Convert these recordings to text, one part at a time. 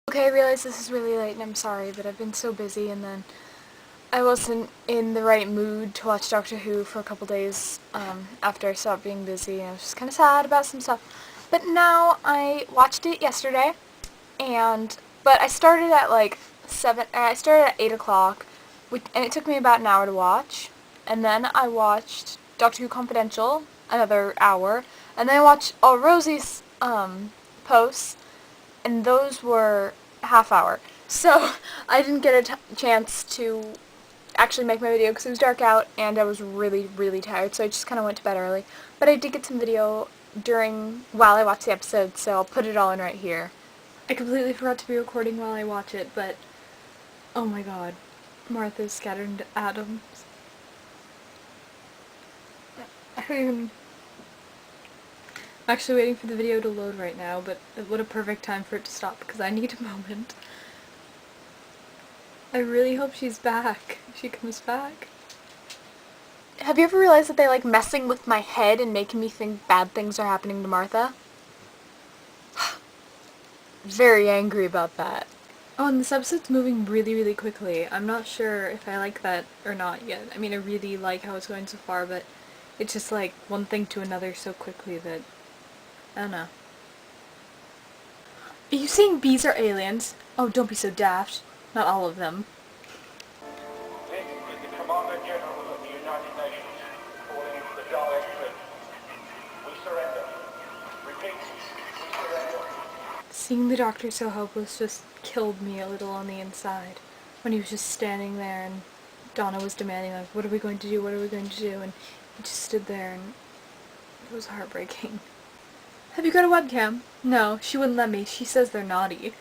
Okay, I realize this is really late and I'm sorry, but I've been so busy and then I wasn't in the right mood to watch Doctor Who for a couple days after I stopped being busy, and I was just kind of sad about some stuff. But now I watched it yesterday, but I started at like 8 o'clock, and it took me about an hour to watch. And then I watched Doctor Who Confidential, another hour, and then I watched all Rosie's posts, and those were half hour. So I didn't get a chance to actually make my video because it was dark out and I was really, really tired, so I just kind of went to bed early. But I did get some video while I watched the episode, so I'll put it all in right here. I completely forgot to be recording while I watch it, but oh my god, Martha's scattered into atoms. I'm actually waiting for the video to load right now, but what a perfect time for it to stop because I need a moment. I really hope she's back. She comes back. Have you ever realized that they like messing with my head and making me think bad things are happening to Martha? Very angry about that. Oh, and this episode's moving really, really quickly. I'm not sure if I like that or not yet. I mean, I really like how it's going so far, but it's just like one thing to another so quickly that I don't know. Are you saying bees are aliens? Oh, don't be so daft. Not all of them. This is the Commander General of the United Nations, calling for the Dalek fleet. We surrender. Repeat, we surrender. Seeing the Doctor so helpless just killed me a little on the inside. When he was just standing there and Donna was demanding, like, what are we going to do, what are we going to do? And he just stood there and it was heartbreaking. Have you got a webcam? No, she wouldn't let me. She says they're naughty.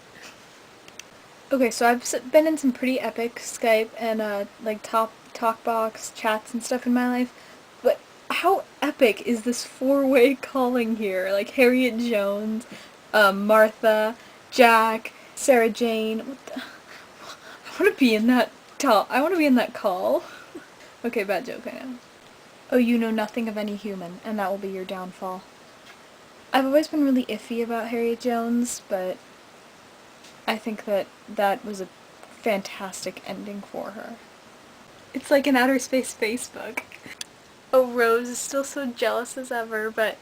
Okay, so I've been in some pretty epic Skype and like talkbox chats and stuff in my life, but how epic is this four-way calling here? Like Harriet Jones, Martha, Jack, Sarah Jane. I want to be in that I want to be in that call. Okay, bad joke, I know. Oh, you know nothing of any human, and that will be your downfall. I've always been really iffy about Harriet Jones, but I think that was a fantastic ending for her. It's like an outer space Facebook. Oh, Rose is still so jealous as ever, but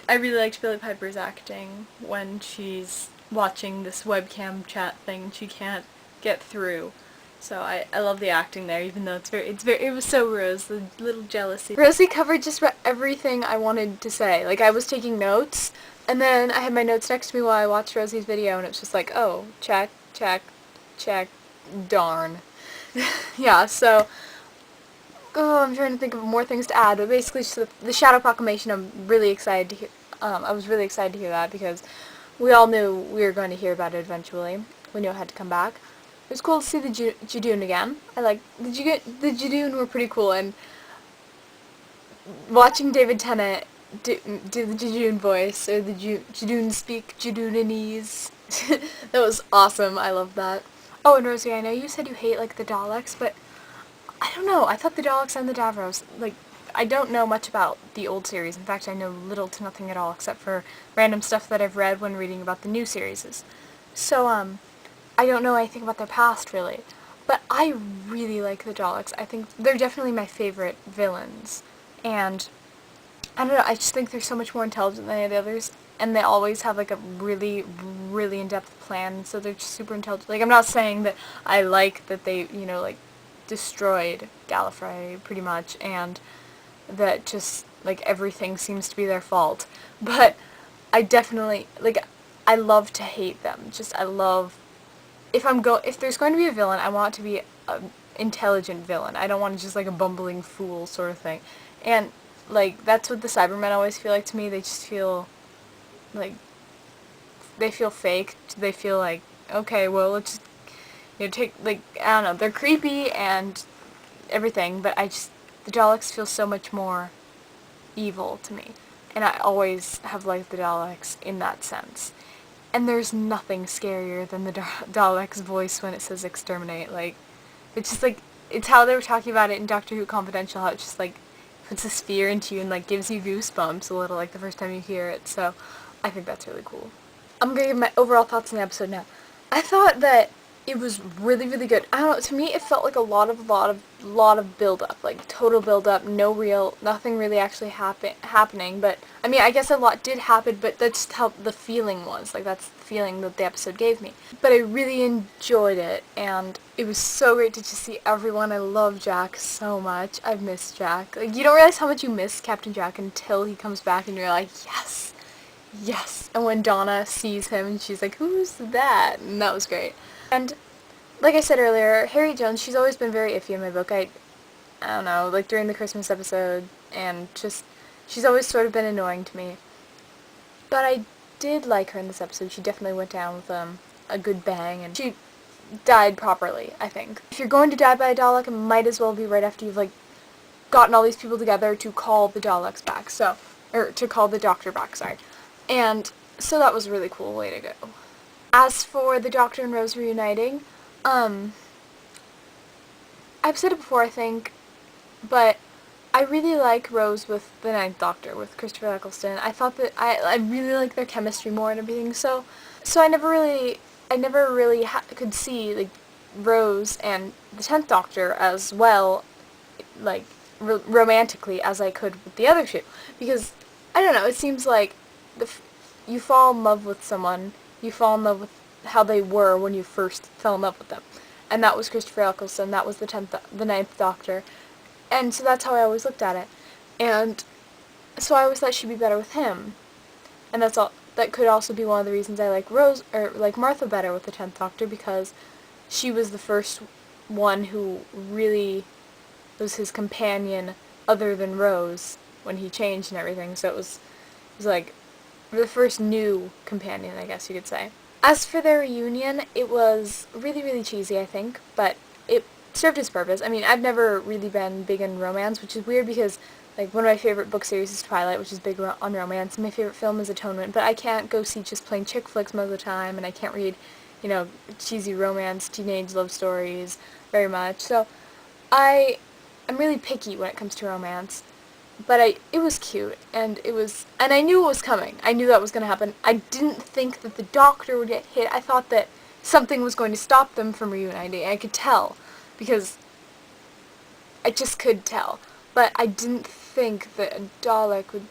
I really liked Billie Piper's acting when she's watching this webcam chat thing and she can't get through. So I love the acting there, even though it was so Rose, the little jealousy. Rosie covered just about everything I wanted to say. Like, I was taking notes, and then I had my notes next to me while I watched Rosie's video, and it was just like, oh, check, check, check, darn. Yeah, so, oh, I'm trying to think of more things to add, but basically just the Shadow Proclamation, I'm really excited to hear. I was really excited to hear that because we all knew we were going to hear about it eventually. We knew it had to come back. It was cool to see the Judoon again. The Judoon were pretty cool, and watching David Tennant do the Judoon voice, or the Judoon speak Judoonese, that was awesome. I loved that. Oh, and Rosie, I know you said you hate, like, the Daleks, but I don't know. I thought the Daleks and the Davros, like, I don't know much about the old series. In fact, I know little to nothing at all, except for random stuff that I've read when reading about the new series. So, I don't know anything about their past, really. But I really like the Daleks. I think they're definitely my favorite villains. And, I don't know, I just think they're so much more intelligent than any of the others. And they always have, like, a really, really in-depth plan, so they're just super intelligent. Like, I'm not saying that I like that they, like, destroyed Gallifrey, pretty much, and that just, like, everything seems to be their fault. But I definitely, like, I love to hate them. Just, I love... If there's going to be a villain, I want it to be an intelligent villain. I don't want just like a bumbling fool sort of thing. And like that's what the Cybermen always feel like to me. They just feel like they feel fake. They feel like, okay, well, let's just take, like, I don't know, they're creepy and everything, but the Daleks feel so much more evil to me. And I always have liked the Daleks in that sense. And there's nothing scarier than the Dalek's voice when it says exterminate. Like, it's just like, it's how they were talking about it in Doctor Who Confidential, how it just like puts this fear into you and like gives you goosebumps a little, like the first time you hear it. So I think that's really cool. I'm gonna give my overall thoughts on the episode now. I thought that it was really, really good. I don't know, to me it felt like a lot of build up, like total build up, nothing really actually happening, but I mean, I guess a lot did happen, but that's how the feeling was. Like that's the feeling that the episode gave me. But I really enjoyed it, and it was so great to just see everyone. I love Jack so much. I've missed Jack. Like, you don't realize how much you miss Captain Jack until he comes back and you're like, yes. Yes. And when Donna sees him and she's like, who's that? And that was great. And like I said earlier, Harriet Jones, she's always been very iffy in my book. I don't know, like during the Christmas episode, and just, she's always sort of been annoying to me. But I did like her in this episode. She definitely went down with a good bang, and she died properly, I think. If you're going to die by a Dalek, it might as well be right after you've, like, gotten all these people together to call the Daleks back, so, or to call the Doctor back, sorry. And so that was a really cool way to go. As for the Doctor and Rose reuniting, I've said it before, I think, but I really like Rose with the Ninth Doctor, with Christopher Eccleston. I thought that I really like their chemistry more and everything, so I never really could see, like, Rose and the 10th Doctor as well, like, romantically as I could with the other two, because, I don't know, it seems like you fall in love with someone, you fall in love with how they were when you first fell in love with them. And that was Christopher Eccleston, that was the Ninth Doctor. And so that's how I always looked at it. And so I always thought she'd be better with him. And that could also be one of the reasons I like Rose, or like Martha better with the 10th Doctor, because she was the first one who really was his companion other than Rose when he changed and everything. So it was like the first new companion, I guess you could say. As for their reunion, it was really, really cheesy, I think, but it served its purpose. I mean, I've never really been big in romance, which is weird because, like, one of my favorite book series is Twilight, which is big on romance, and my favorite film is Atonement, but I can't go see just plain chick flicks most of the time, and I can't read, you know, cheesy romance, teenage love stories very much, so I'm really picky when it comes to romance. But it was cute, and I knew it was coming. I knew that was going to happen. I didn't think that the Doctor would get hit. I thought that something was going to stop them from reuniting. I could tell, because I just could tell. But I didn't think that a Dalek would...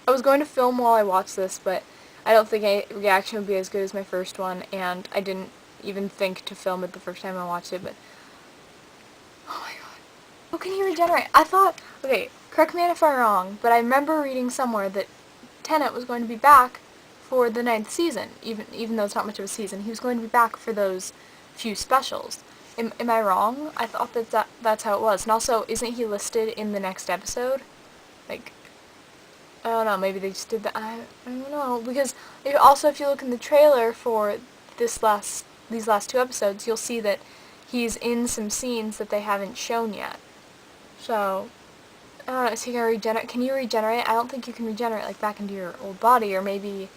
I was going to film while I watched this, but I don't think a reaction would be as good as my first one, and I didn't even think to film it the first time I watched it, but... Oh my god. How can he regenerate? I thought... Okay, correct me if I'm wrong, but I remember reading somewhere that Tennant was going to be back for the 9th season, even though it's not much of a season. He was going to be back for those few specials. Am I wrong? I thought that's how it was. And also, isn't he listed in the next episode? Like, I don't know, maybe they just did that. I don't know, because also if you look in the trailer for these last 2 episodes, you'll see that he's in some scenes that they haven't shown yet. So, I don't know, is he gonna regenerate? Can you regenerate? I don't think you can regenerate, like, back into your old body, or maybe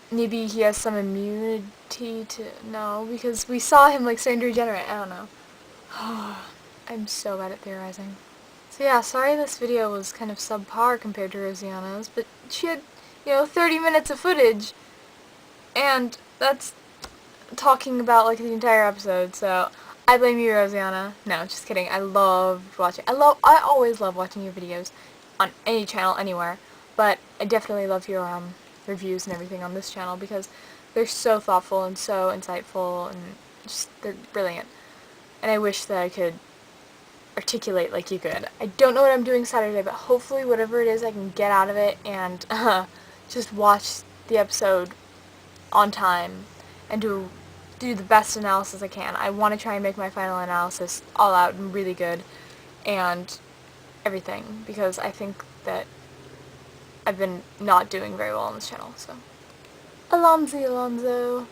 he has some immunity to... No, because we saw him, like, starting to regenerate. I don't know. I'm so bad at theorizing. So yeah, sorry this video was kind of subpar compared to Rosianna's, but she had, 30 minutes of footage, and that's talking about, like, the entire episode, so... I blame you, Rosianna. No, just kidding. I love watching. I always love watching your videos on any channel, anywhere. But I definitely love your reviews and everything on this channel because they're so thoughtful and so insightful and just they're brilliant. And I wish that I could articulate like you could. I don't know what I'm doing Saturday, but hopefully whatever it is, I can get out of it and just watch the episode on time and do the best analysis I can. I want to try and make my final analysis all out and really good and everything because I think that I've been not doing very well on this channel, so. Alonzo.